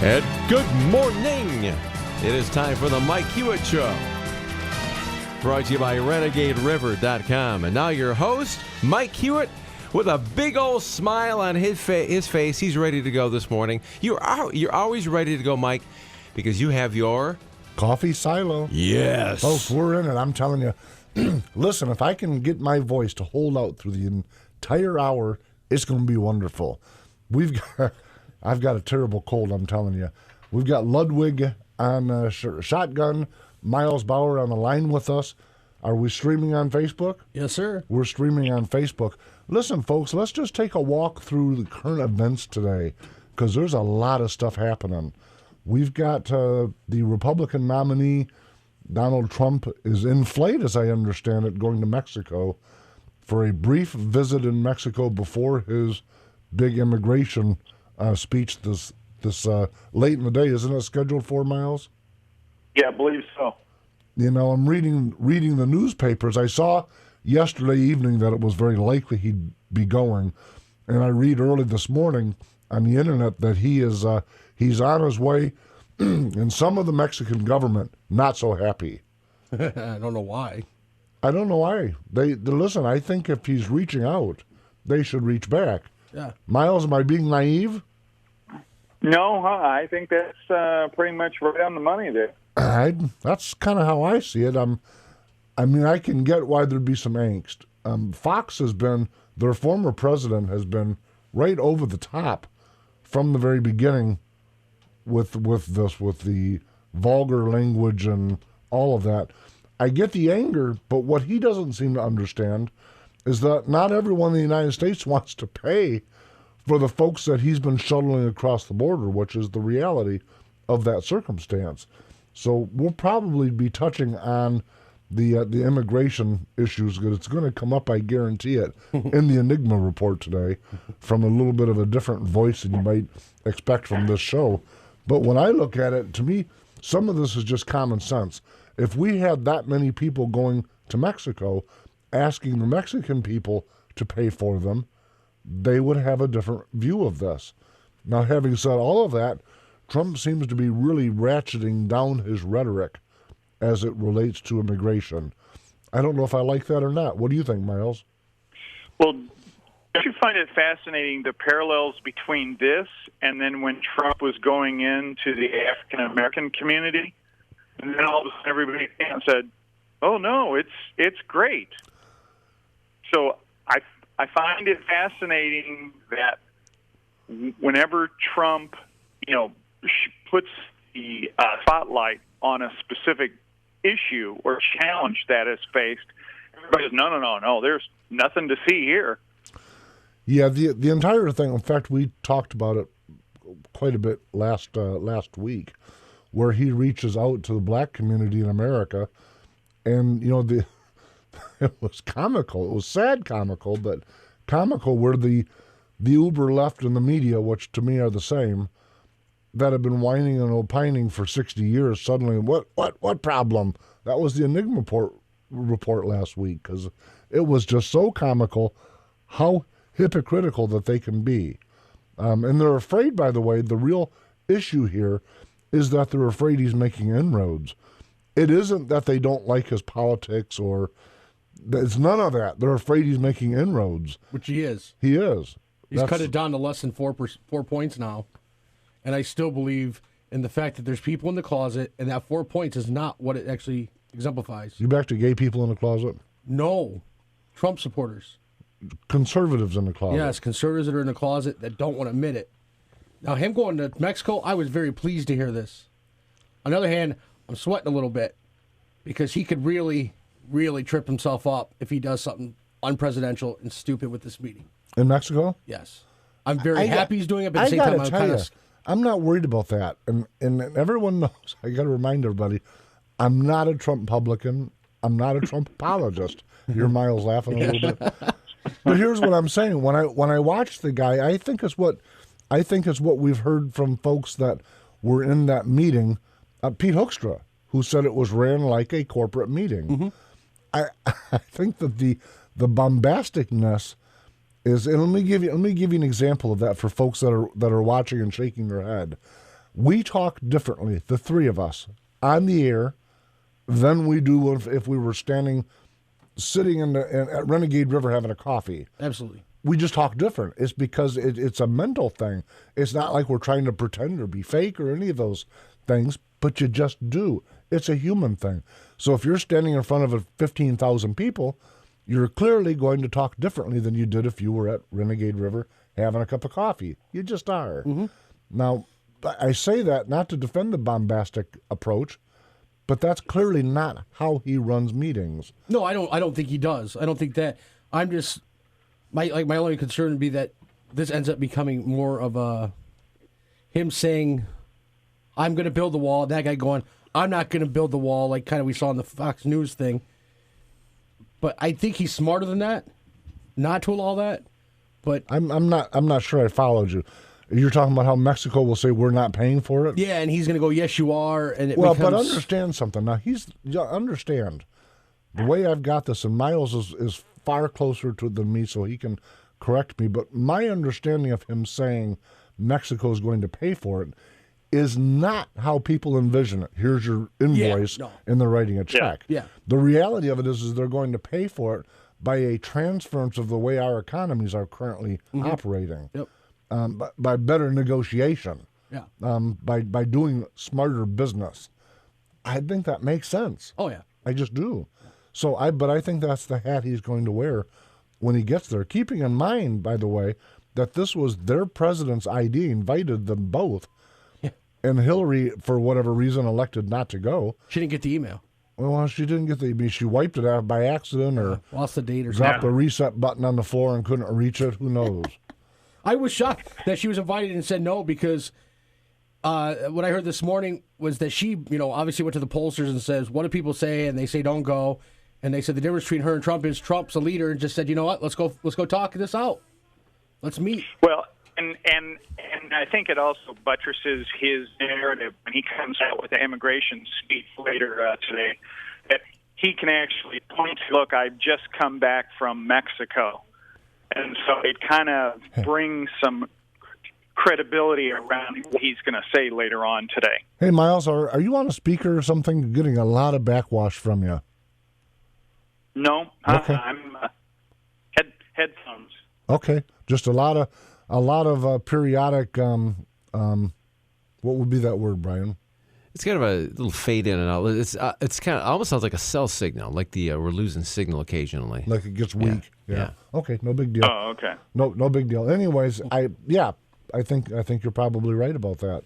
And good morning. It is time for the Mike Hewitt Show. Brought to you by RenegadeRiver.com. And now your host, Mike Hewitt, with a big old smile on his face. He's ready to go this morning. You're always ready to go, Mike, because you have your... Coffee silo. Yes. Folks, we're in it. I'm telling you. Listen, if I can get my voice to hold out through the entire hour, it's going to be wonderful. I've got a terrible cold, I'm telling you. We've got Ludwig on shotgun, Miles Bauer on the line with us. Are we streaming on Facebook? Yes, sir. We're streaming on Facebook. Listen, folks, let's just take a walk through the current events today because there's a lot of stuff happening. We've got the Republican nominee, Donald Trump, is in flight, as I understand it, going to Mexico for a brief visit in Mexico before his big immigration speech this late in the day. Isn't it scheduled for, Miles? Yeah, I believe so. You know, I'm reading the newspapers. I saw yesterday evening that it was very likely he'd be going, and I read early this morning on the internet that he's on his way, and some of the Mexican government not so happy. I don't know why. I don't know why. They listen. I think if he's reaching out, they should reach back. Yeah. Miles, am I being naive? No, I think that's pretty much right on the money there. That's kind of how I see it. I can get why there'd be some angst. Fox has been, their former president has been right over the top from the very beginning with the vulgar language and all of that. I get the anger, but what he doesn't seem to understand is that not everyone in the United States wants to pay for the folks that he's been shuttling across the border, which is the reality of that circumstance. So we'll probably be touching on the immigration issues, because it's going to come up, I guarantee it, in the Enigma report today from a little bit of a different voice than you might expect from this show. But when I look at it, to me, some of this is just common sense. If we had that many people going to Mexico asking the Mexican people to pay for them, they would have a different view of this. Now, having said all of that, Trump seems to be really ratcheting down his rhetoric as it relates to immigration. I don't know if I like that or not. What do you think, Miles? Well, don't you find it fascinating, the parallels between this and then when Trump was going into the African-American community? And then all of a sudden everybody came and said, oh, no, it's great. So I find it fascinating that whenever Trump, puts the spotlight on a specific issue or challenge that is faced, everybody says, no, there's nothing to see here. Yeah, the entire thing, in fact, we talked about it quite a bit last week, where he reaches out to the black community in America, and, it was comical. It was sad comical, but comical where the uber left and the media, which to me are the same, that have been whining and opining for 60 years, suddenly, what problem? That was the Enigma report last week, because it was just so comical how hypocritical that they can be. And they're afraid, by the way, the real issue here is that they're afraid he's making inroads. It isn't that they don't like his politics or... It's none of that. They're afraid he's making inroads. Which he is. He is. He's cut it down to less than 4 points now. And I still believe in the fact that there's people in the closet, and that 4 points is not what it actually exemplifies. You back to gay people in the closet? No. Trump supporters. Conservatives in the closet. Yes, conservatives that are in the closet that don't want to admit it. Now, him going to Mexico, I was very pleased to hear this. On the other hand, I'm sweating a little bit because he could really trip himself up if he does something unpresidential and stupid with this meeting. In Mexico? Yes. I'm very happy he's doing it, but at the same time, I'm not worried about that. And everyone knows, I got to remind everybody, I'm not a Trump publican. I'm not a Trump apologist. Your Miles laughing a little bit. But here's what I'm saying. When I watch the guy, I think it's what we've heard from folks that were in that meeting. Pete Hoekstra, who said it was ran like a corporate meeting. Mm-hmm. I think that the bombasticness is, and let me give you an example of that for folks that are watching and shaking their head. We talk differently, the three of us, on the air than we do if we were sitting at Renegade River having a coffee. Absolutely. We just talk different. It's because it's a mental thing. It's not like we're trying to pretend or be fake or any of those things, but you just do. It's a human thing. So if you're standing in front of 15,000 people, you're clearly going to talk differently than you did if you were at Renegade River having a cup of coffee. You just are. Mm-hmm. Now, I say that not to defend the bombastic approach, but that's clearly not how he runs meetings. No, I don't think he does. I don't think that. I'm just my only concern would be that this ends up becoming more of him saying, "I'm going to build the wall." That guy going, "I'm not going to build the wall," like kind of we saw in the Fox News thing. But I think he's smarter than that, not to allow that. But I'm not sure I followed you. You're talking about how Mexico will say we're not paying for it? Yeah, and he's going to go, "Yes, you are." And it but becomes... understand something. Now, understand, the way I've got this, and Miles is far closer than me, so he can correct me, but my understanding of him saying Mexico is going to pay for it is not how people envision it. Here's your invoice, and they're writing a check. Yeah. The reality of it is they're going to pay for it by a transference of the way our economies are currently operating. Yep. By better negotiation, by doing smarter business. I think that makes sense. Oh, yeah. I just do. So but I think that's the hat he's going to wear when he gets there. Keeping in mind, by the way, that this was their president's idea, invited them both, and Hillary, for whatever reason, elected not to go. She didn't get the email. Well, she didn't get she wiped it out by accident or lost the date or dropped something. the reset button on the floor and couldn't reach it. Who knows? I was shocked that she was invited and said no because what I heard this morning was that she, obviously went to the pollsters and says, "What do people say?" And they say, "Don't go." And they said the difference between her and Trump is Trump's a leader and just said, "You know what? Let's go talk this out. Let's meet." Well, and I think it also buttresses his narrative when he comes out with the immigration speech later today. That he can actually point to, "Look, I've just come back from Mexico." And so it kind of brings some credibility around what he's going to say later on today. Hey, Miles, are you on a speaker or something? Getting a lot of backwash from you. No, okay. I'm headphones. Okay, just a lot of periodic. What would be that word, Brian? It's kind of a little fade in and out. It's kind of almost sounds like a cell signal, like we're losing signal occasionally. Like it gets weak. Yeah. Okay, no big deal. Oh, okay. No big deal. Anyways, I think you're probably right about that.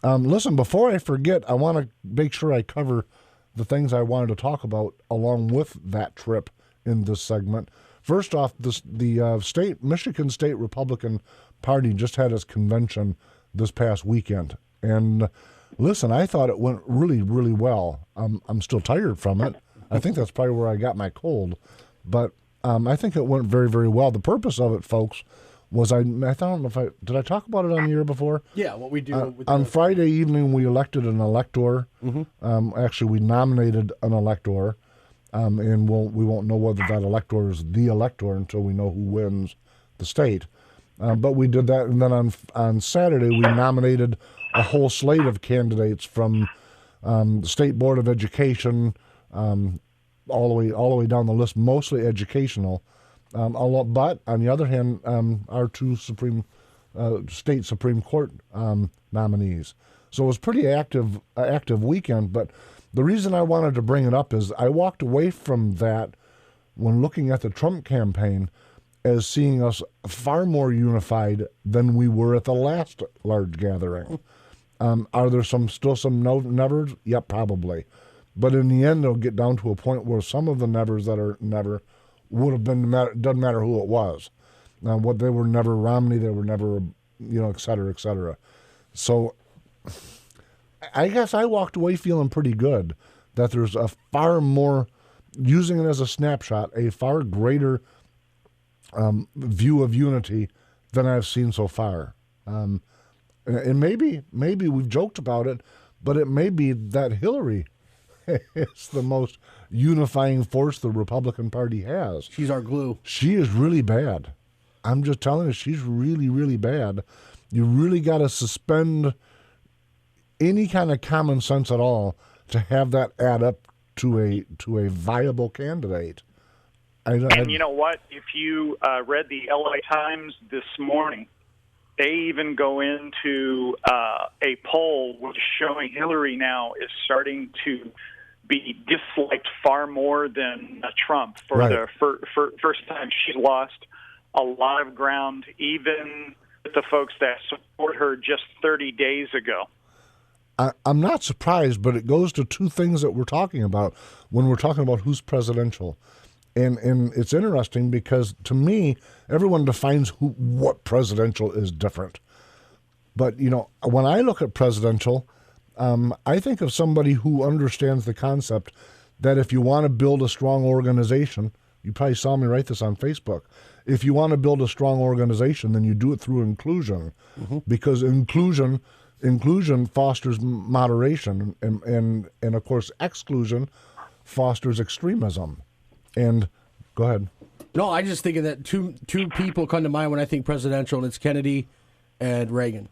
Listen, before I forget, I want to make sure I cover the things I wanted to talk about along with that trip in this segment. First off, the Michigan State Republican Party just had its convention this past weekend, and listen, I thought it went really, really well. I'm still tired from it. I think that's probably where I got my cold, but I think it went very, very well. The purpose of it, folks, was I don't know did I talk about it on the air before? Yeah, what we do. On Friday evening, we elected an elector. Actually, we nominated an elector, and we won't know whether that elector is the elector until we know who wins the state. But we did that, and then on Saturday, we nominated a whole slate of candidates from the State Board of Education, all the way down the list, mostly educational. But on the other hand, our two state Supreme Court nominees. So it was pretty active weekend. But the reason I wanted to bring it up is I walked away from that when looking at the Trump campaign as seeing us far more unified than we were at the last large gathering. Are there still some nevers? Yep, probably. But in the end, it'll get down to a point where some of the nevers that are never would have been, doesn't matter who it was. What they were never Romney, they were never, et cetera, et cetera. So I guess I walked away feeling pretty good that there's a far more, using it as a snapshot, a far greater view of unity than I've seen so far. And maybe we've joked about it, but it may be that Hillary is the most unifying force the Republican Party has. She's our glue. She is really bad. I'm just telling you, she's really, really bad. You really got to suspend any kind of common sense at all to have that add up to a viable candidate. And you know what? If you read the LA Times this morning, they even go into a poll which is showing Hillary now is starting to be disliked far more than Trump for the first time. She's lost a lot of ground, even with the folks that support her just 30 days ago. I'm not surprised, but it goes to two things that we're talking about when we're talking about who's presidential. And it's interesting because, to me, everyone defines what presidential is different. But, when I look at presidential, I think of somebody who understands the concept that if you want to build a strong organization, you probably saw me write this on Facebook, if you want to build a strong organization, then you do it through inclusion, because inclusion fosters moderation, and of course, exclusion fosters extremism. And go ahead. No, I just thinking that two people come to mind when I think presidential, and it's Kennedy and Reagan.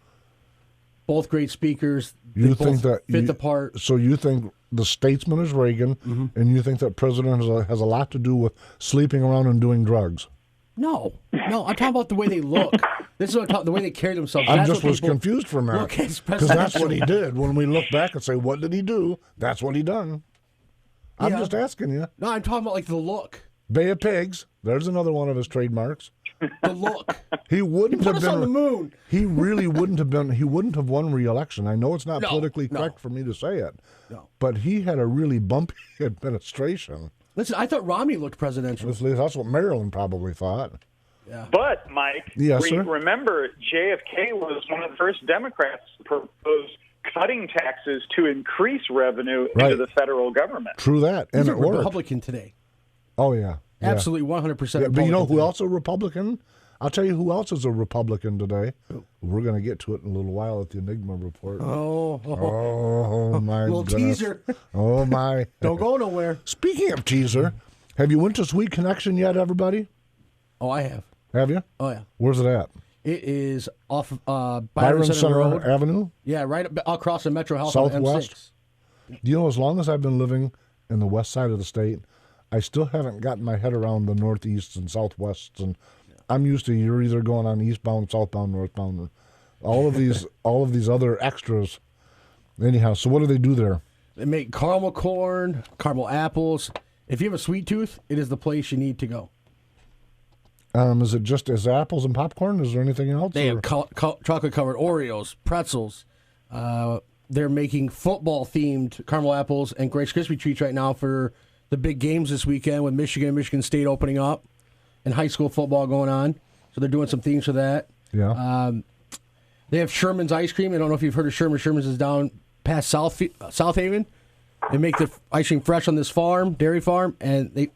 Both great speakers. You think that fit the part. So you think the statesman is Reagan, and you think that president has a lot to do with sleeping around and doing drugs? No, I'm talking about the way they look. This is what I'm talking, the way they carry themselves. I just was confused for a minute because that's what he did. When we look back and say, "What did he do?" That's what he done. I'm just asking you. No, I'm talking about like the look. Bay of Pigs. There's another one of his trademarks. The look. He wouldn't put have us been on the moon. He really wouldn't have been. He wouldn't have won re-election. I know it's not politically correct for me to say it, but he had a really bumpy administration. Listen, I thought Romney looked presidential. That's what Maryland probably thought. Yeah. But, Mike, sir? remember, JFK was one of the first Democrats to propose cutting taxes to increase revenue into the federal government. True that. And He's a it worked. Republican today. Oh, yeah. Absolutely 100% Republican. But you know who else is a Republican? I'll tell you who else is a Republican today. We're going to get to it in a little while at the Enigma Report. Oh my little goodness. teaser. Oh, my. Don't go nowhere. Speaking of teaser, have you went to Sweet Connection yet, everybody? Oh, I have. Have you? Oh, yeah. Where's it at? It is off Byron Center Road. Avenue? Yeah, right across the Metro Health Southwest? on M6. Do you know, as long as I've been living in the west side of the state, I still haven't gotten my head around the northeast and southwest. And I'm used to you're either going on eastbound, southbound, northbound, or all of these other extras. Anyhow, so what do they do there? They make caramel corn, caramel apples. If you have a sweet tooth, it is the place you need to go. Is it just as apples and popcorn? Is there anything else? They have chocolate-covered Oreos, pretzels. They're making football-themed caramel apples and Rice Krispie treats right now for the big games this weekend with Michigan and Michigan State opening up and high school football going on. So they're doing some themes for that. Yeah. They have Sherman's ice cream. I don't know if you've heard of Sherman's. Sherman's is down past South Haven. They make the ice cream fresh on this farm, dairy farm, and they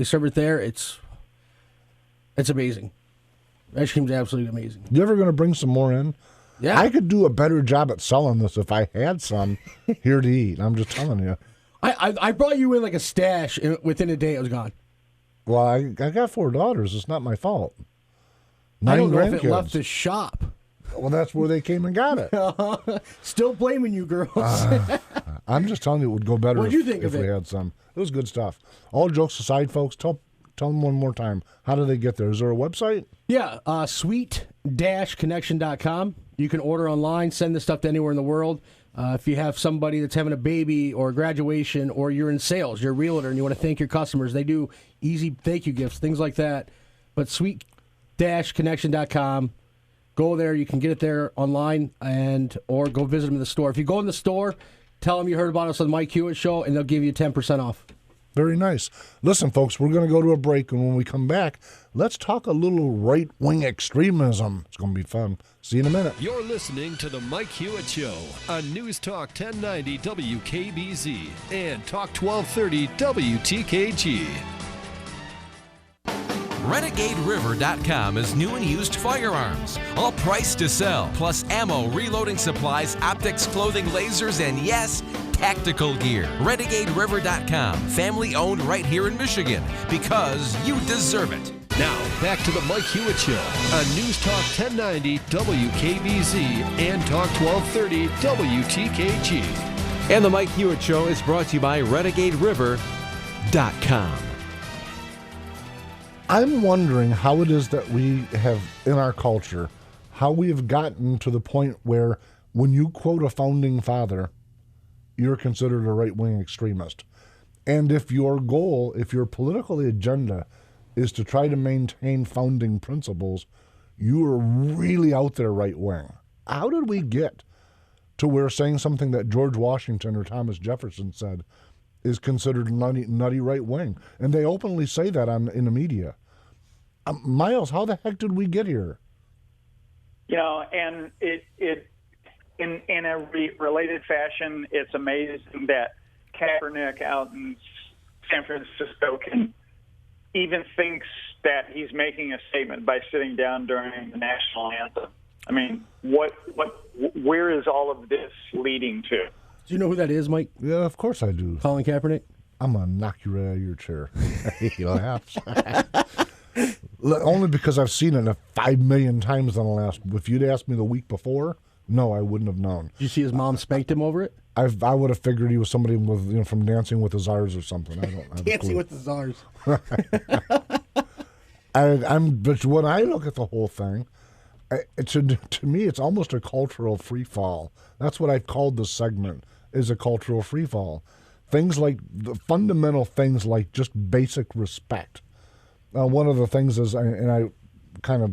serve it there. It's amazing. Ice cream's absolutely amazing. You ever going to bring some more in? Yeah. I could do a better job at selling this if I had some here to eat. I'm just telling you. I brought you in like a stash, and within a day it was gone. Well, I got 4 daughters. It's not my fault. 9 I don't know grandkids. if it left the shop. Well, that's where they came and got it. Still blaming you, girls. I'm just telling you it would go better What'd you think if of we it? had some. It was good stuff. All jokes aside, folks, tell them one more time. How do they get there? Is there a website? Yeah, sweet-connection.com. You can order online, send this stuff to anywhere in the world. If you have somebody that's having a baby or graduation, or you're in sales, you're a realtor and you want to thank your customers, they do easy thank you gifts, things like that. But sweet-connection.com. Go there. You can get it there online or go visit them in the store. If you go in the store, tell them you heard about us on the Mike Hewitt Show, and they'll give you 10% off. Very nice. Listen, folks, we're going to go to a break, and when we come back, let's talk a little right-wing extremism. It's going to be fun. See you in a minute. You're listening to The Mike Hewitt Show on News Talk 1090 WKBZ and Talk 1230 WTKG. RenegadeRiver.com is new and used firearms, all priced to sell, plus ammo, reloading supplies, optics, clothing, lasers, and yes, tactical gear. RenegadeRiver.com, family owned right here in Michigan, because you deserve it. Now, back to the Mike Hewitt Show on News Talk 1090 WKBZ and Talk 1230 WTKG. And the Mike Hewitt Show is brought to you by RenegadeRiver.com. I'm wondering how it is that we have, in our culture, how we have gotten to the point where when you quote a founding father, you're considered a right-wing extremist. And if your goal, if your political agenda is to try to maintain founding principles, you are really out there right-wing. How did we get to where saying something that George Washington or Thomas Jefferson said is considered nutty right-wing? And they openly say that in the media. Miles, how the heck did we get here? And it in a related fashion, it's amazing that Kaepernick out in San Francisco even thinks that he's making a statement by sitting down during the national anthem. I mean, where is all of this leading to? Do you know who that is, Mike? Yeah, of course I do. Colin Kaepernick? I'm going to knock you right out of your chair. He laughs. Only because I've seen it 5 million times in the last. If you'd asked me the week before, no, I wouldn't have known. Did you see his mom spanked him over it? I would have figured he was somebody with from Dancing with the Czars or something. I don't have Dancing with the Czars. But when I look at the whole thing, to me, it's almost a cultural free fall. That's what I've called this segment: is a cultural free fall. Things like the fundamental things like just basic respect. One of the things is, and I kind of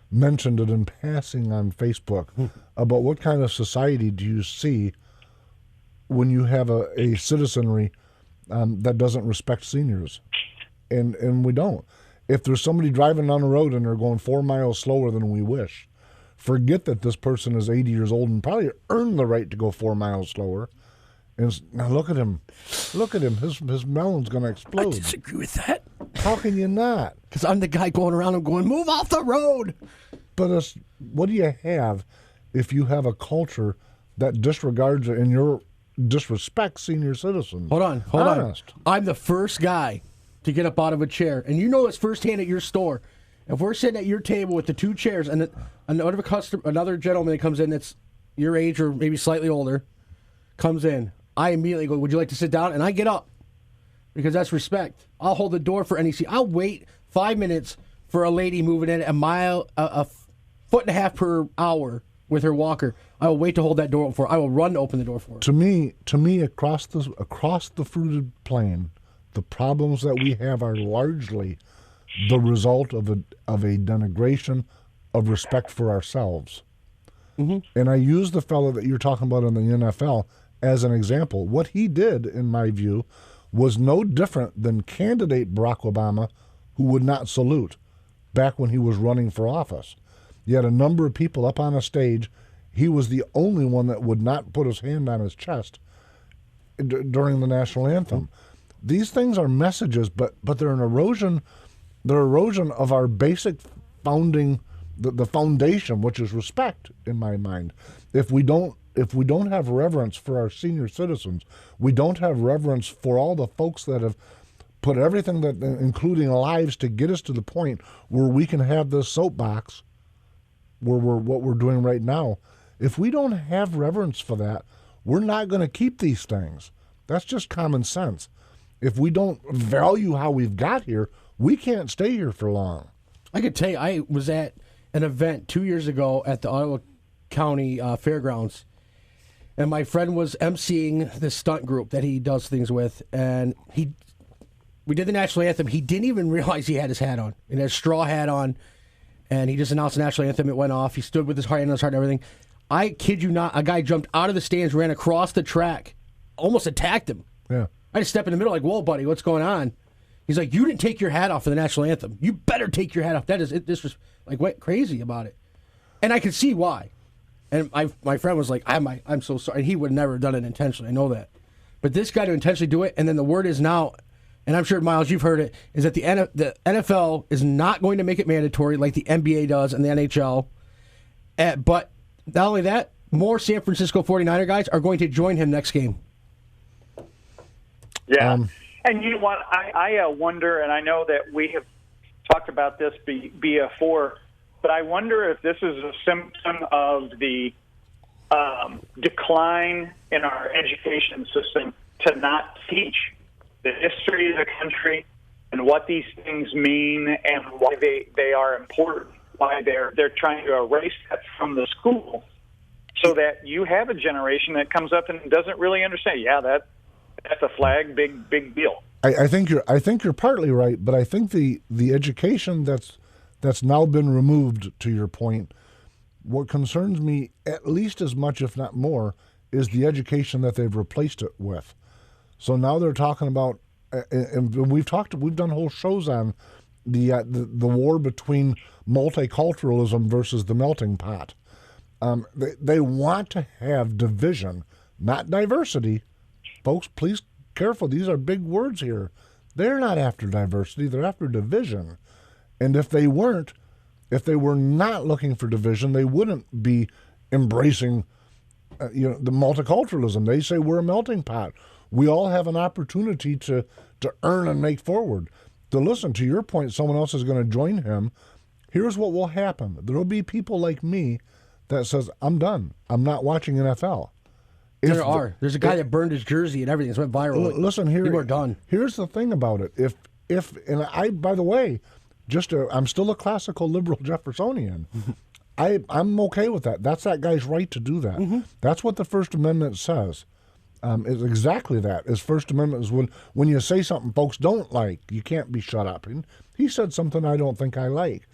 mentioned it in passing on Facebook, about what kind of society do you see when you have a citizenry that doesn't respect seniors, and we don't. If there's somebody driving down the road and they're going 4 miles slower than we wish, forget that this person is 80 years old and probably earned the right to go 4 miles slower. And now look at him. Look at him. His melon's going to explode. I disagree with that. How can you not? Because I'm the guy going around and going, move off the road. But what do you have if you have a culture that disregards and you're disrespects senior citizens? Hold on. I'm the first guy to get up out of a chair. And you know this firsthand at your store. If we're sitting at your table with the 2 chairs and another gentleman that comes in that's your age or maybe slightly older comes in, I immediately go, would you like to sit down? And I get up because that's respect. I'll hold the door for any seat. I'll wait 5 minutes for a lady moving in a foot and a half per hour with her walker. I will wait to hold that door open for her. I will run to open the door for her. To me, across the fruited plain, the problems that we have are largely the result of a denigration of respect for ourselves. Mm-hmm. And I use the fellow that you're talking about in the NFL as an example. What he did, in my view, was no different than candidate Barack Obama, who would not salute back when he was running for office. You had a number of people up on a stage. He was the only one that would not put his hand on his chest during the national anthem. These things are messages, but they're an erosion. They're erosion of our basic founding, the foundation, which is respect, in my mind. If we don't have reverence for our senior citizens, we don't have reverence for all the folks that have put everything that, including lives, to get us to the point where we can have this soapbox, where what we're doing right now. If we don't have reverence for that, we're not going to keep these things. That's just common sense. If we don't value how we've got here, we can't stay here for long. I could tell you, I was at an event 2 years ago at the Ottawa County Fairgrounds, and my friend was emceeing this stunt group that he does things with, and we did the national anthem. He didn't even realize he had his hat on. He had a straw hat on, and he just announced the national anthem. It went off. He stood with his hand on his heart and everything. I kid you not, a guy jumped out of the stands, ran across the track, almost attacked him. Yeah. I just stepped in the middle like, whoa, buddy, what's going on? He's like, you didn't take your hat off for the national anthem. You better take your hat off. This was like, went crazy about it. And I could see why. And my friend was like, I'm so sorry. And he would never have done it intentionally. I know that. But this guy to intentionally do it, and then the word is now, and I'm sure, Miles, you've heard it, is that the NFL is not going to make it mandatory like the NBA does and the NHL. But not only that, more San Francisco 49er guys are going to join him next game. Yeah. And you know what? I wonder, and I know that we have talked about this before, but I wonder if this is a symptom of the decline in our education system to not teach the history of the country and what these things mean and why they are important, why they're trying to erase that from the school, so that you have a generation that comes up and doesn't really understand. Yeah, that's a flag, big deal. I think you're partly right, but I think the education that's now been removed, to your point, what concerns me at least as much, if not more, is the education that they've replaced it with. So now they're talking about, and we've done whole shows on the war between multiculturalism versus the melting pot. They want to have division, not diversity. Folks, please careful. These are big words here. They're not after diversity. They're after division. And if they were not looking for division, they wouldn't be embracing the multiculturalism. They say we're a melting pot. We all have an opportunity to earn and make forward. To listen, to your point, someone else is going to join him. Here's what will happen. There will be people like me that says, I'm done. I'm not watching NFL. There's a guy that burned his jersey and everything. It went viral. Listen here. People are done. Here's the thing about it. And I, by the way, I'm still a classical liberal Jeffersonian. I'm okay with that. That's that guy's right to do that. Mm-hmm. That's what the First Amendment says. Is exactly that. His First Amendment is when you say something folks don't like, you can't be shut up. And he said something I don't think I like.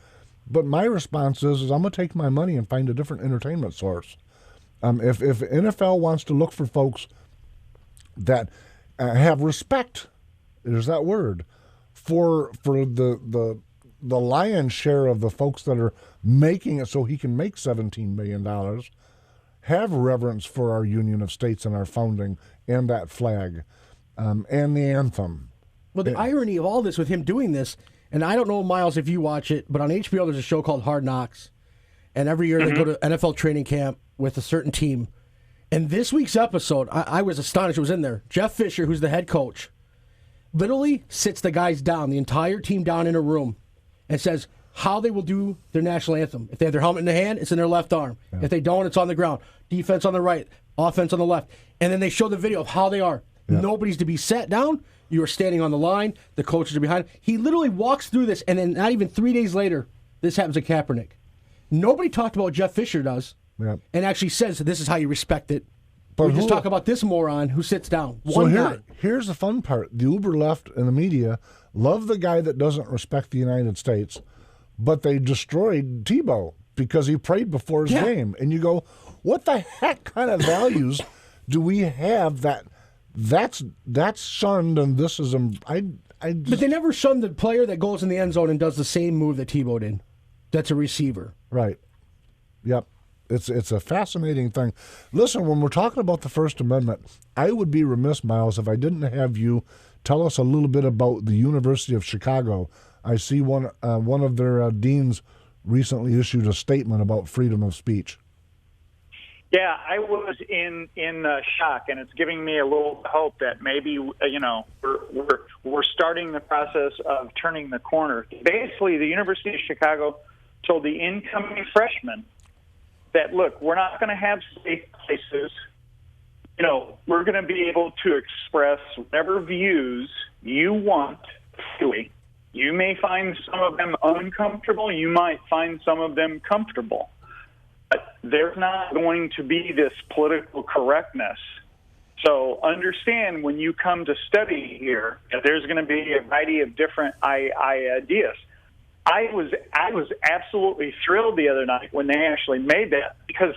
But my response is I'm going to take my money and find a different entertainment source. If NFL wants to look for folks that have respect, there's that word, for the lion's share of the folks that are making it so he can make $17 million, have reverence for our Union of States and our founding and that flag and the anthem. Well, the irony of all this with him doing this, and I don't know, Miles, if you watch it, but on HBO there's a show called Hard Knocks, and every year they go to NFL training camp with a certain team. And this week's episode, I was astonished it was in there. Jeff Fisher, who's the head coach, literally sits the guys down, the entire team down in a room, and says how they will do their national anthem. If they have their helmet in their hand, it's in their left arm. Yeah. If they don't, it's on the ground. Defense on the right, offense on the left. And then they show the video of how they are. Yeah. Nobody's to be sat down. You are standing on the line. The coaches are behind. He literally walks through this, and then not even 3 days later, this happens to Kaepernick. Nobody talked about what Jeff Fisher does and actually says this is how you respect it. But we just talk about this moron who sits down. Here's the fun part. The uber left and the media love the guy that doesn't respect the United States, but they destroyed Tebow because he prayed before his game. And you go, what the heck kind of values do we have that's shunned and this is But they never shunned the player that goes in the end zone and does the same move that Tebow did. That's a receiver. Right. Yep. It's a fascinating thing. Listen, when we're talking about the First Amendment, I would be remiss, Miles, if I didn't have you tell us a little bit about the University of Chicago. I see one of their deans recently issued a statement about freedom of speech. Yeah, I was in shock, and it's giving me a little hope that maybe we're starting the process of turning the corner. Basically, the University of Chicago told the incoming freshmen that, look, we're not going to have safe places. We're going to be able to express whatever views you want freely. You may find some of them uncomfortable. You might find some of them comfortable. But there's not going to be this political correctness. So understand when you come to study here that there's going to be a variety of different ideas. I was absolutely thrilled the other night when they actually made that because,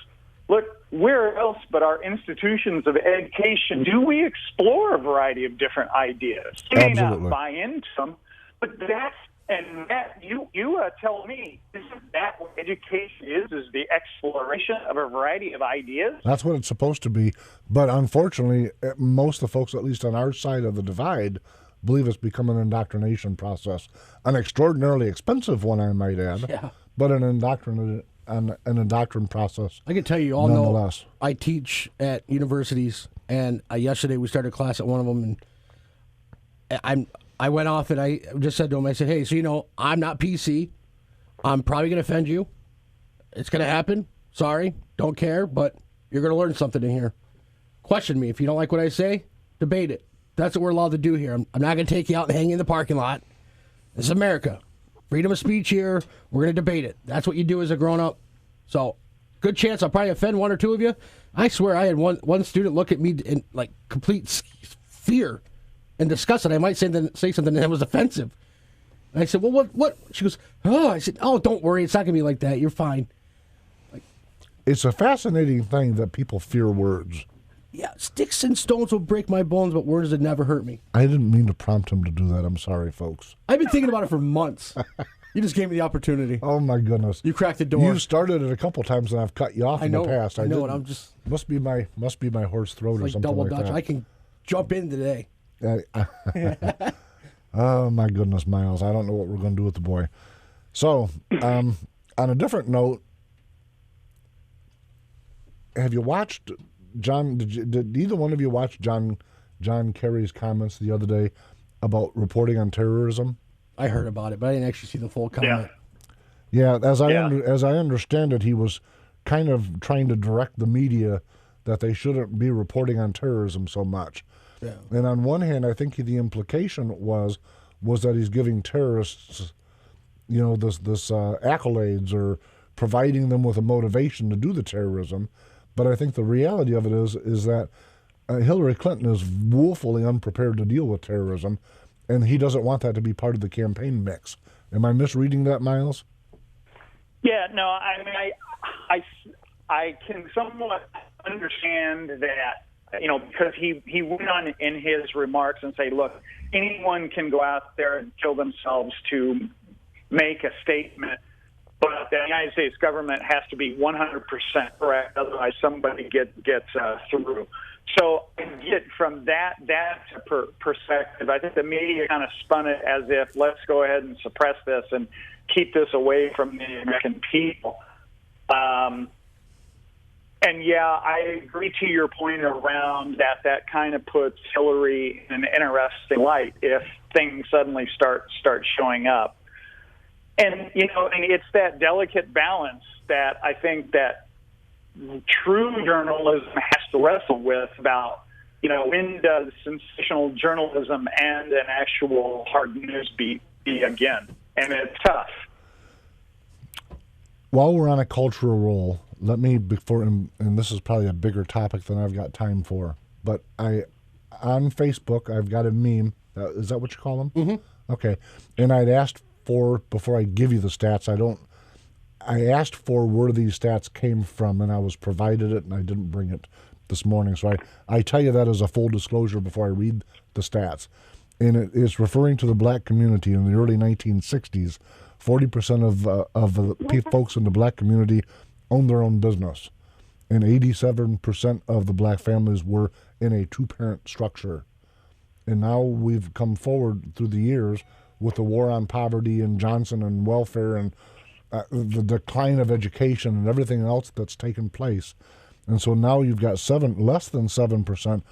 look, where else but our institutions of education do we explore a variety of different ideas? You may not buy into them, but you tell me, isn't that what education is the exploration of a variety of ideas? That's what it's supposed to be. But unfortunately, most of the folks, at least on our side of the divide, believe it's become an indoctrination process. An extraordinarily expensive one, I might add, but an indoctrination process. I can tell you all know I teach at universities, and yesterday we started a class at one of them, and I went off and I just said to him, I said, hey, so I'm not PC. I'm probably going to offend you. It's going to happen. Sorry. Don't care, but you're going to learn something in here. Question me. If you don't like what I say, debate it. That's what we're allowed to do here. I'm not going to take you out and hang you in the parking lot. This is America. Freedom of speech here. We're going to debate it. That's what you do as a grown-up. So, good chance I'll probably offend one or two of you. I swear I had one student look at me in like complete fear and disgust, and I might say something that was offensive. And I said, well, what? She goes, oh. I said, oh, don't worry. It's not going to be like that. You're fine. It's a fascinating thing that people fear words. Yeah, sticks and stones will break my bones, but words would never hurt me. I didn't mean to prompt him to do that. I'm sorry, folks. I've been thinking about it for months. You just gave me the opportunity. Oh, my goodness. You cracked the door. You started it a couple times, and I've cut you off in the past. I know it. I'm just... Must be my hoarse throat or like something double like Dutch. that. I can jump in today. Oh, my goodness, Miles. I don't know what we're going to do with the boy. So, on a different note, have you watched... John, did either one of you watch John Kerry's comments the other day about reporting on terrorism? I heard about it, but I didn't actually see the full comment. Yeah, as I understand it, he was kind of trying to direct the media that they shouldn't be reporting on terrorism so much. Yeah. And on one hand, I think the implication was that he's giving terrorists, this accolades or providing them with a motivation to do the terrorism. But I think the reality of it is that Hillary Clinton is woefully unprepared to deal with terrorism, and he doesn't want that to be part of the campaign mix. Am I misreading that, Miles? Yeah, no, I mean, I can somewhat understand that, because he went on in his remarks and say, look, anyone can go out there and kill themselves to make a statement. But the United States government has to be 100% correct, otherwise somebody gets through. So I get from that perspective, I think the media kind of spun it as if let's go ahead and suppress this and keep this away from the American people. And yeah, I agree to your point around that kind of puts Hillary in an interesting light if things suddenly start showing up. And, it's that delicate balance that I think that true journalism has to wrestle with about, when does sensational journalism and an actual hard news beat be again? And it's tough. While we're on a cultural roll, let me, and this is probably a bigger topic than I've got time for, but on Facebook, I've got a meme. Is that what you call them? Mm-hmm. Okay. And I'd asked before I give you the stats, I asked for where these stats came from, and I was provided it, and I didn't bring it this morning. So I tell you that as a full disclosure before I read the stats. And it is referring to the black community in the early 1960s. 40% of the folks in the black community owned their own business, and 87% of the black families were in a two-parent structure. And now we've come forward through the years with the war on poverty and Johnson and welfare and the decline of education and everything else that's taken place. And so now you've got less than 7%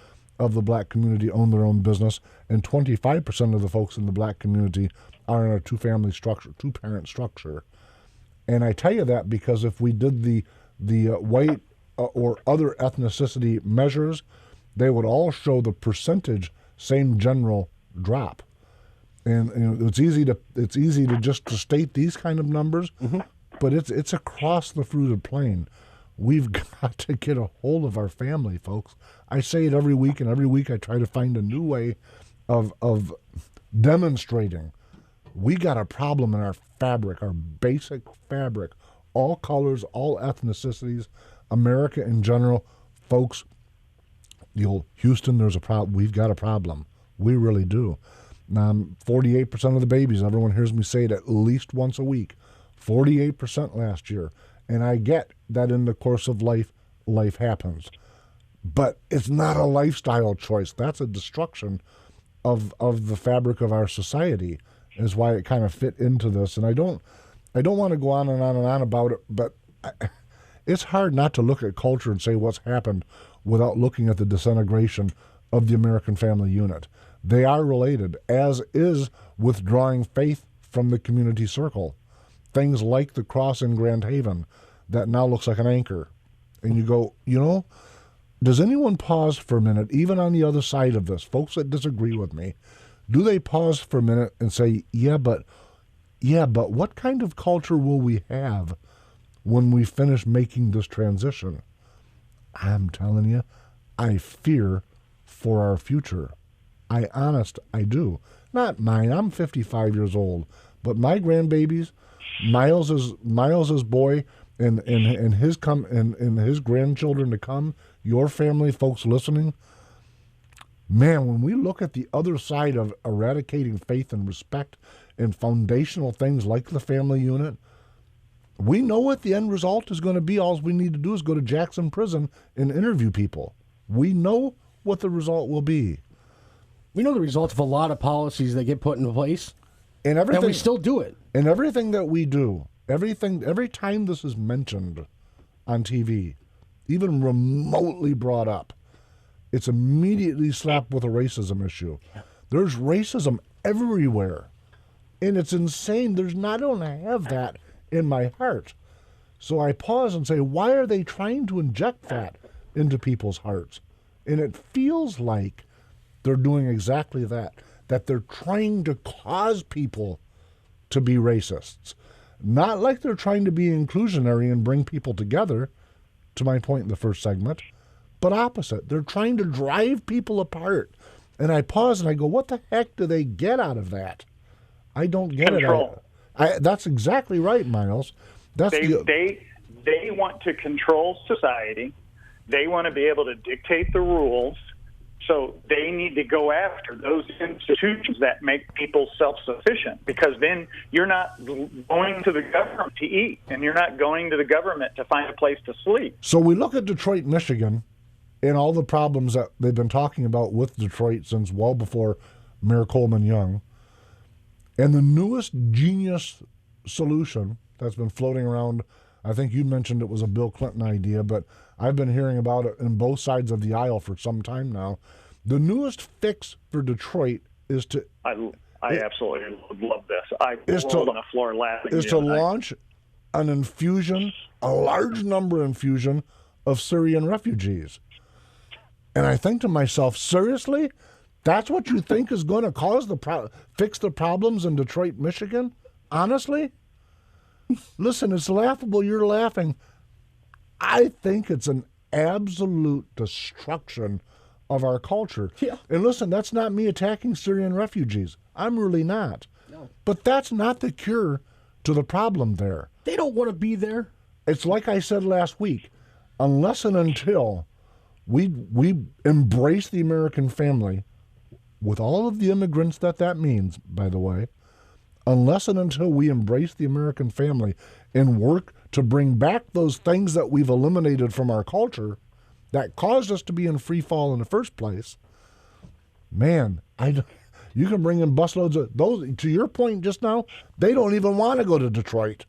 of the black community own their own business, and 25% of the folks in the black community are in a two-parent structure. And I tell you that because if we did the white or other ethnicity measures, they would all show the percentage same general drop. And it's easy to just to state these kind of numbers, mm-hmm. but it's across the fruited plain. We've got to get a hold of our family, folks. I say it every week, and every week I try to find a new way of demonstrating we got a problem in our fabric, our basic fabric, all colors, all ethnicities, America in general. Folks, Houston, there's a problem. We've got a problem. We really do. 48% of the babies, everyone hears me say it at least once a week, 48% last year. And I get that in the course of life happens. But it's not a lifestyle choice. That's a destruction of the fabric of our society, is why it kind of fit into this. And I don't want to go on and on and on about it, but it's hard not to look at culture and say what's happened without looking at the disintegration of the American family unit. They are related, as is withdrawing faith from the community circle. Things like the cross in Grand Haven that now looks like an anchor. And you go, does anyone pause for a minute, even on the other side of this, folks that disagree with me, do they pause for a minute and say, yeah, but what kind of culture will we have when we finish making this transition? I'm telling you, I fear for our future. I do. Not mine. I'm 55 years old, but my grandbabies, Miles's boy, and his grandchildren to come, your family, folks listening. Man, when we look at the other side of eradicating faith and respect and foundational things like the family unit, we know what the end result is going to be. All we need to do is go to Jackson Prison and interview people. We know what the result will be. We know the results of a lot of policies that get put into place, and we still do it. And everything that we do, every time this is mentioned on TV, even remotely brought up, it's immediately slapped with a racism issue. There's racism everywhere, and it's insane. I don't have that in my heart. So I pause and say, why are they trying to inject that into people's hearts? And it feels like they're doing exactly that they're trying to cause people to be racists. Not like they're trying to be inclusionary and bring people together, to my point in the first segment, but opposite. They're trying to drive people apart. And I pause and I go, what the heck do they get out of that? I don't get Control. it. That's exactly right, Miles. They want to control society. They want to be able to dictate the rules. So they need to go after those institutions that make people self-sufficient, because then you're not going to the government to eat, and you're not going to the government to find a place to sleep. So we look at Detroit, Michigan, and all the problems that they've been talking about with Detroit since well before Mayor Coleman Young. And the newest genius solution that's been floating around, I think you mentioned it was a Bill Clinton idea, but I've been hearing about it in both sides of the aisle for some time now. The newest fix for Detroit is to... I absolutely love this. I rolled on the floor laughing. Is to launch an infusion, a large number infusion of Syrian refugees. And I think to myself, seriously? That's what you think is going to fix the problems in Detroit, Michigan? Honestly? Listen, it's laughable. You're laughing. I think it's an absolute destruction of our culture. Yeah. And listen, that's not me attacking Syrian refugees. I'm really not. No. But that's not the cure to the problem there. They don't want to be there. It's like I said last week, unless and until we embrace the American family, with all of the immigrants that means, by the way, unless and until we embrace the American family and work to bring back those things that we've eliminated from our culture that caused us to be in free fall in the first place, man, you can bring in busloads of those. To your point just now, they don't even want to go to Detroit.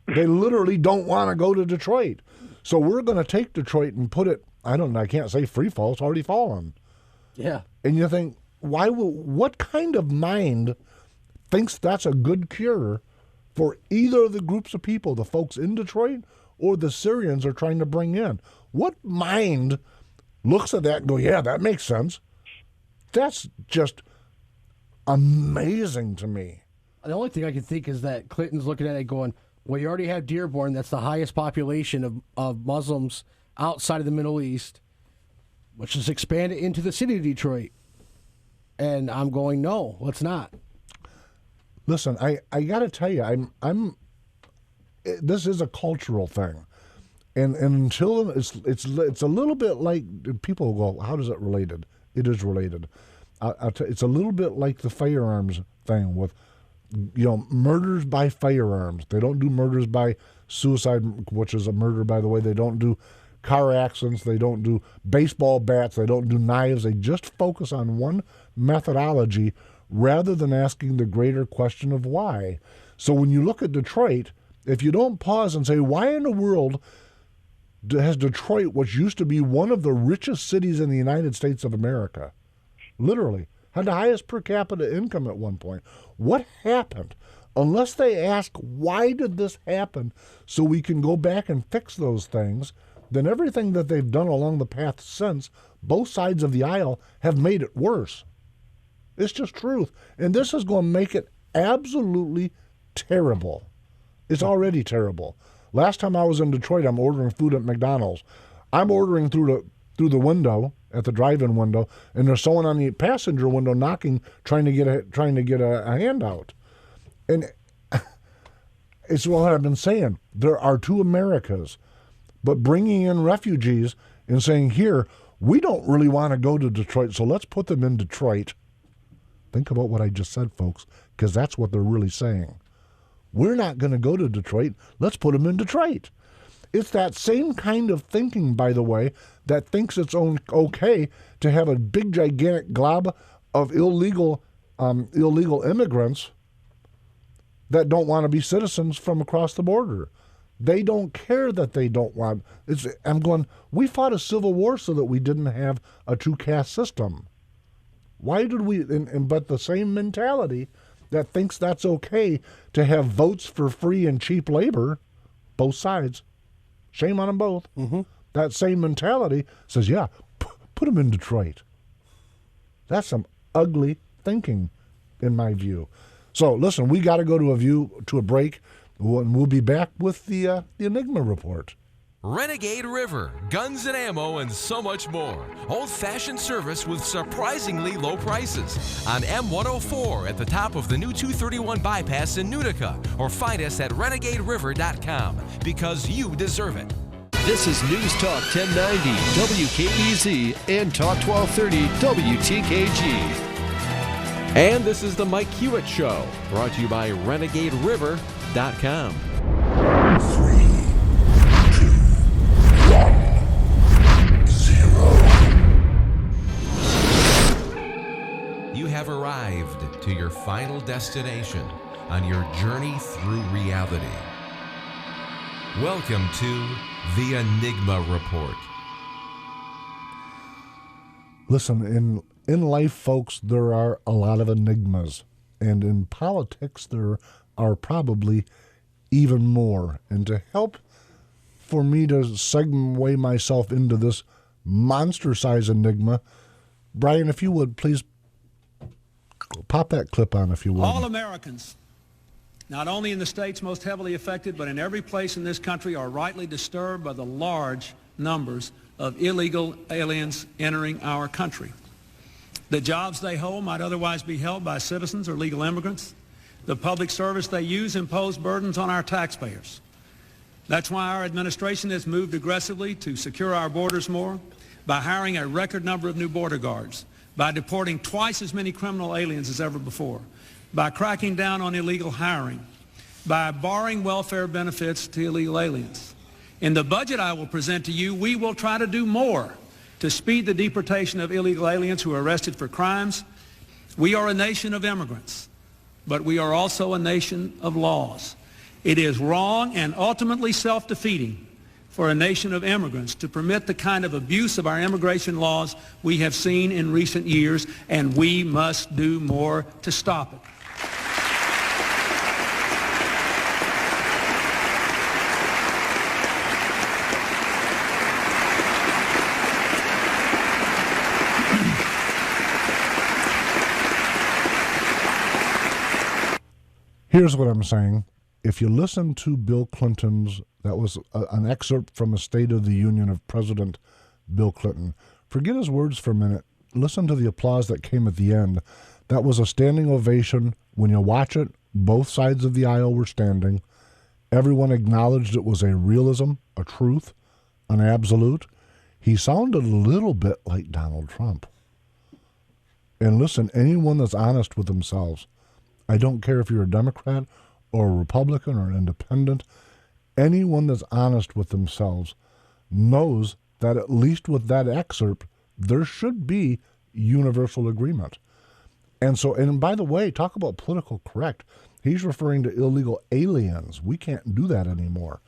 They literally don't want to go to Detroit. So we're going to take Detroit and put it, I can't say free fall, it's already fallen. Yeah. And you think, what kind of mind thinks that's a good cure for either of the groups of people, the folks in Detroit or the Syrians are trying to bring in? What mind looks at that and go, yeah, that makes sense? That's just amazing to me. The only thing I can think is that Clinton's looking at it going, well, you already have Dearborn. That's the highest population of Muslims outside of the Middle East, which is expanded into the city of Detroit. And I'm going, no, let's not. Listen, I got to tell you, this is a cultural thing. And until it's a little bit like, people go, how is it related? It is related. It's a little bit like the firearms thing with, murders by firearms. They don't do murders by suicide, which is a murder, by the way. They don't do car accidents. They don't do baseball bats. They don't do knives. They just focus on one methodology rather than asking the greater question of why. So when you look at Detroit, if you don't pause and say, why in the world has Detroit, which used to be one of the richest cities in the United States of America, literally, had the highest per capita income at one point. What happened? Unless they ask, why did this happen, so we can go back and fix those things, then everything that they've done along the path since, both sides of the aisle have made it worse. It's just truth. And this is going to make it absolutely terrible. It's already terrible. Last time I was in Detroit, I'm ordering food at McDonald's. I'm ordering through the window, at the drive-in window, and there's someone on the passenger window knocking, trying to get a handout. And it's what I've been saying. There are two Americas. But bringing in refugees and saying, here, we don't really want to go to Detroit, so let's put them in Detroit. Think about what I just said, folks, because that's what they're really saying. We're not going to go to Detroit. Let's put them in Detroit. It's that same kind of thinking, by the way, that thinks it's okay to have a big, gigantic glob of illegal immigrants that don't want to be citizens from across the border. They don't care that they don't want. We fought a civil war so that we didn't have a two-caste system. Why did we? But the same mentality that thinks that's okay to have votes for free and cheap labor, both sides, shame on them both. Mm-hmm. That same mentality says, yeah, put them in Detroit. That's some ugly thinking, in my view. So listen, we got to go to a break, and we'll be back with the Enigma Report. Renegade River, guns and ammo, and so much more. Old-fashioned service with surprisingly low prices. On M104 at the top of the new 231 bypass in Utica. Or find us at renegaderiver.com, because you deserve it. This is News Talk 1090 WKBZ and Talk 1230 WTKG. And this is the Mike Hewitt Show, brought to you by renegaderiver.com. 3, 2, 1, 0. You have arrived to your final destination on your journey through reality. Welcome to the Enigma Report. Listen, in life, folks, there are a lot of enigmas. And in politics, there are probably even more. And to help for me to segue myself into this monster-size enigma, Brian, if you would, please pop that clip on, if you would. All Americans, not only in the states most heavily affected, but in every place in this country, are rightly disturbed by the large numbers of illegal aliens entering our country. The jobs they hold might otherwise be held by citizens or legal immigrants. The public service they use impose burdens on our taxpayers. That's why our administration has moved aggressively to secure our borders more, by hiring a record number of new border guards, by deporting twice as many criminal aliens as ever before, by cracking down on illegal hiring, by barring welfare benefits to illegal aliens. In the budget I will present to you, we will try to do more to speed the deportation of illegal aliens who are arrested for crimes. We are a nation of immigrants, but we are also a nation of laws. It is wrong and ultimately self-defeating for a nation of immigrants to permit the kind of abuse of our immigration laws we have seen in recent years, and we must do more to stop it. Here's what I'm saying. If you listen to Bill Clinton's, that was an excerpt from a State of the Union of President Bill Clinton. Forget his words for a minute. Listen to the applause that came at the end. That was a standing ovation. When you watch it, both sides of the aisle were standing. Everyone acknowledged it was a realism, a truth, an absolute. He sounded a little bit like Donald Trump. And listen, anyone that's honest with themselves, I don't care if you're a Democrat or a Republican or an independent, anyone that's honest with themselves knows that at least with that excerpt, there should be universal agreement. And so, and by the way, talk about political correct. He's referring to illegal aliens. We can't do that anymore.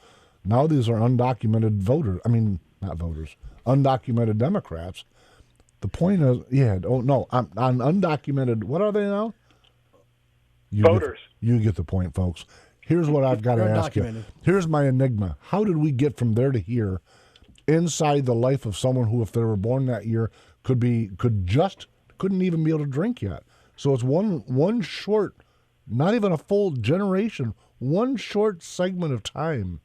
Now these are undocumented voters. I mean, not voters, undocumented Democrats. The point is, oh no, on undocumented. What are they now? Voters. You get the point, folks. Here's what I've got to They're ask you. undocumented. Here's my enigma. How did we get from there to here inside the life of someone who, if they were born that year, couldn't even be able to drink yet? So it's one short, not even a full generation, one short segment of time.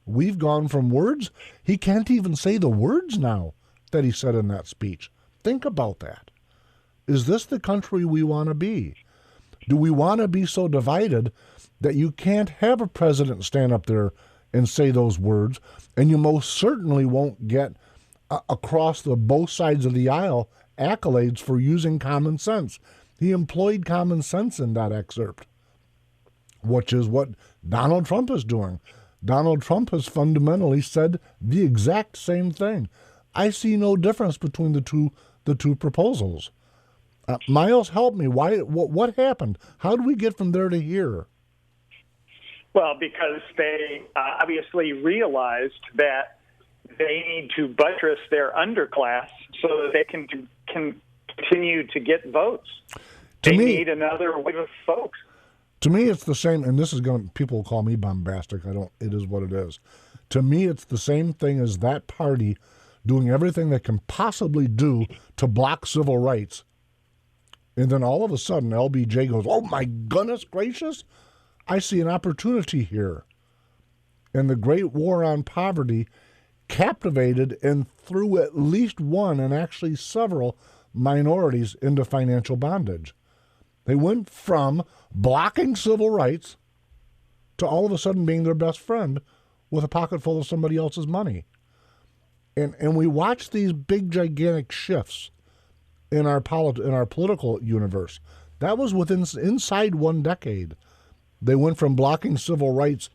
We've gone from words. He can't even say the words now that he said in that speech. Think about that. Is this the country we want to be? Do we want to be so divided that you can't have a president stand up there and say those words, and you most certainly won't get across the both sides of the aisle accolades for using common sense? He employed common sense in that excerpt, which is what Donald Trump is doing. Donald Trump has fundamentally said the exact same thing. I see no difference between the two proposals. Miles, help me. What happened? How did we get from there to here? Well, because they obviously realized that they need to buttress their underclass so that they can continue to get votes. They need another wave of folks. To me, it's the same, and this is people will call me bombastic. It is what it is. To me, it's the same thing as that party doing everything they can possibly do to block civil rights. And then all of a sudden, LBJ goes, oh my goodness gracious, I see an opportunity here. And the Great War on Poverty captivated and threw at least one, and actually several, minorities into financial bondage. They went from blocking civil rights to all of a sudden being their best friend with a pocket full of somebody else's money. And we watch these big, gigantic shifts in our political universe. That was inside 1 decade. They went from blocking civil rights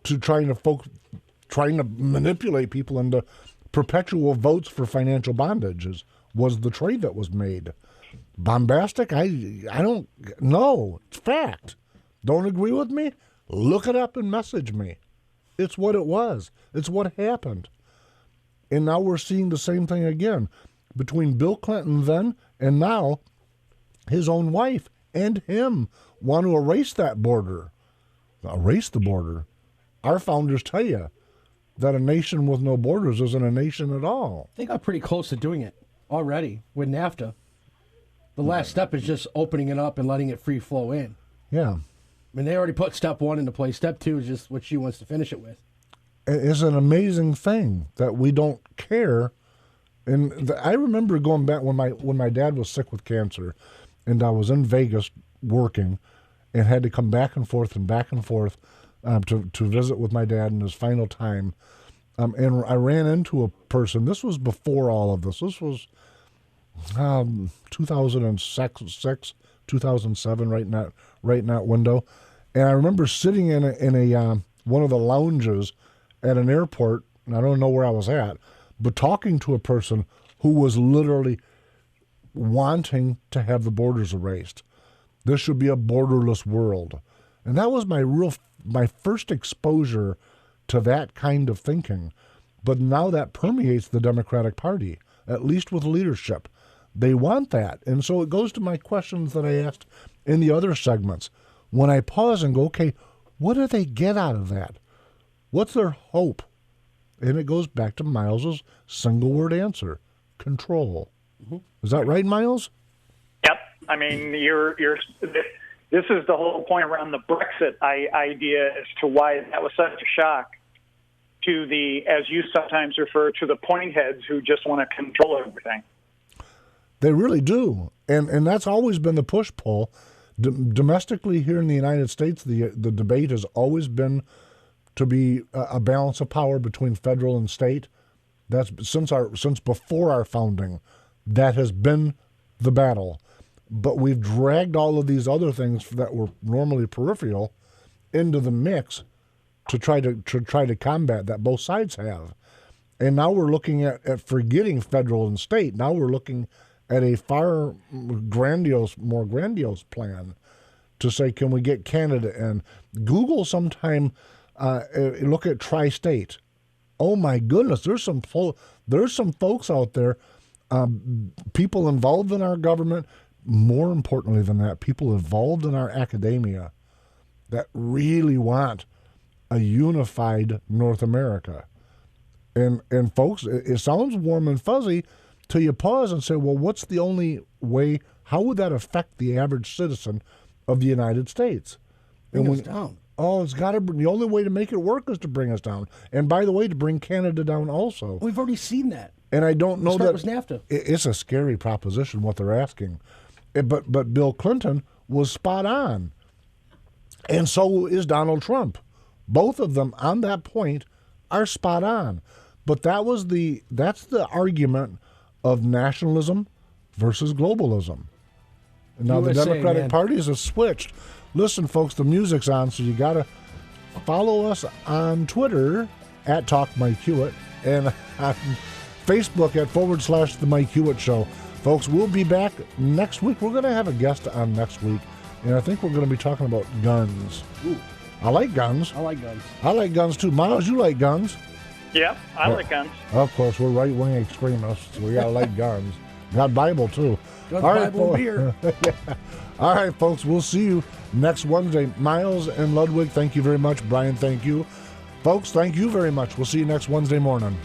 to trying to manipulate people into perpetual votes for financial bondage was the trade that was made. Bombastic? I don't know. It's fact. Don't agree with me? Look it up and message me. It's what it was. It's what happened. And now we're seeing the same thing again between Bill Clinton then and now. His own wife and him want to erase that border. Erase the border. Our founders tell you that a nation with no borders isn't a nation at all. They got pretty close to doing it already with NAFTA. The last step is just opening it up and letting it free flow in. Yeah. I mean, they already put step 1 into place. Step 2 is just what she wants to finish it with. It's an amazing thing that we don't care. And I remember going back when my dad was sick with cancer, and I was in Vegas working, and had to come back and forth to visit with my dad in his final time. And I ran into a person. This was before all of this. This was 2006, 2007, right in that window. And I remember sitting in a one of the lounges at an airport, and I don't know where I was at, but talking to a person who was literally wanting to have the borders erased. This should be a borderless world. And that was my first exposure to that kind of thinking. But now that permeates the Democratic Party, at least with leadership. They want that. And so it goes to my questions that I asked in the other segments. When I pause and go, okay, what do they get out of that? What's their hope? And it goes back to Miles's single word answer: control. Mm-hmm. Is that right, Miles? Yep. I mean, this is the whole point around the Brexit idea as to why that was such a shock to the, as you sometimes refer to, the pointy heads who just want to control everything. They really do. And that's always been the push-pull. Domestically here in the United States, the debate has always been to be a balance of power between federal and state. That's since before our founding. That has been the battle. But we've dragged all of these other things that were normally peripheral into the mix to try to combat that both sides have. And now we're looking at forgetting federal and state. Now we're looking at a far more grandiose plan to say, can we get Canada in? Google sometime, look at tri-state. Oh my goodness, there's some folks out there. people involved in our government, more importantly than that, people involved in our academia that really want a unified North America. And folks, it sounds warm and fuzzy till you pause and say, well, what's the only way, how would that affect the average citizen of the United States? Bring us down. Oh, it's got to. The only way to make it work is to bring us down. And by the way, to bring Canada down also. We've already seen that. And I don't know that was NAFTA. It's a scary proposition what they're asking. But Bill Clinton was spot on, and so is Donald Trump. Both of them on that point are spot on. But that's the argument of nationalism versus globalism. And now the USA, Democratic man. parties have switched. Listen, folks, the music's on, so you got to follow us on Twitter at Talk Mike Hewitt and on Facebook at / The Mike Hewitt Show. Folks, we'll be back next week. We're going to have a guest on next week, and I think we're going to be talking about guns. Ooh. I like guns. I like guns. I like guns, too. Miles, you like guns? Yeah, I like guns. Of course, we're right-wing extremists. We got to like guns. Got Bible, too. Guns, All right, Bible, beer. Yeah. All right, folks, we'll see you next Wednesday. Miles and Ludwig, thank you very much. Brian, thank you. Folks, thank you very much. We'll see you next Wednesday morning.